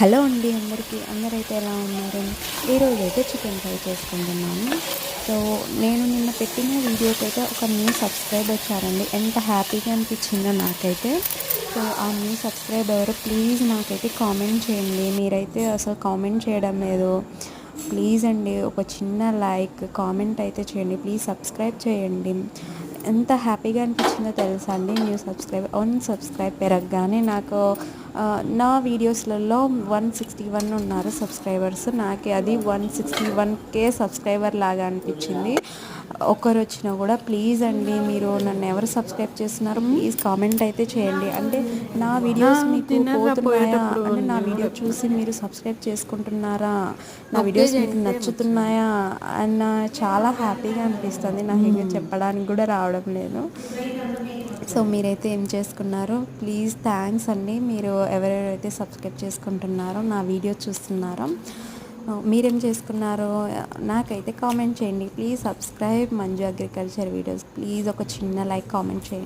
Hello అండి అందరికీ. అందరైతే ఎలా ఉన్నారు? ఈరోజైతే చికెన్ ఫ్రై చేసుకుంటున్నాను. సో నేను నిన్న పెట్టిన వీడియోకైతే ఒక న్యూ సబ్స్క్రైబర్ వచ్చారండి. ఎంత హ్యాపీగా అనిపించిందో నాకైతే. సో ఆ న్యూ సబ్స్క్రైబర్ ఎవరో ప్లీజ్ నాకైతే కామెంట్ చేయండి. మీరైతే అసలు కామెంట్ చేయడం లేదు. ప్లీజ్ అండి, ఒక చిన్న లైక్ కామెంట్ అయితే చేయండి. ప్లీజ్ సబ్స్క్రైబ్ చేయండి. ఎంత హ్యాపీగా అనిపించిందో తెలుసా అండి. న్యూ సబ్స్క్రైబ్ పెరగగానే నాకు నా వీడియోస్లలో 161 ఉన్నారు సబ్స్క్రైబర్స్. నాకే అది 161K సబ్స్క్రైబర్ లాగా అనిపించింది. ఒకరు వచ్చినా కూడా ప్లీజ్ అండి, మీరు నన్ను ఎవరు సబ్స్క్రైబ్ చేస్తున్నారో ప్లీజ్ కామెంట్ అయితే చేయండి. అంటే నా వీడియోస్ మీకు పోతున్నాయా, అంటే నా వీడియో చూసి మీరు సబ్స్క్రైబ్ చేసుకుంటున్నారా, నా వీడియోస్ మీకు నచ్చుతున్నాయా అన్న చాలా హ్యాపీగా అనిపిస్తుంది. నాకు ఇంకా చెప్పడానికి కూడా రావడం లేదు. సో మీరైతే ఏం చేసుకున్నారో ప్లీజ్ థ్యాంక్స్ అండి. మీరు ఎవరెవరైతే సబ్స్క్రైబ్ చేసుకుంటున్నారో, నా వీడియో చూస్తున్నారో, మీరేం చేసుకున్నారో నాకైతే కామెంట్ చేయండి. Please subscribe Manju agriculture videos. Please ఒక చిన్న లైక్ కామెంట్ చేయండి.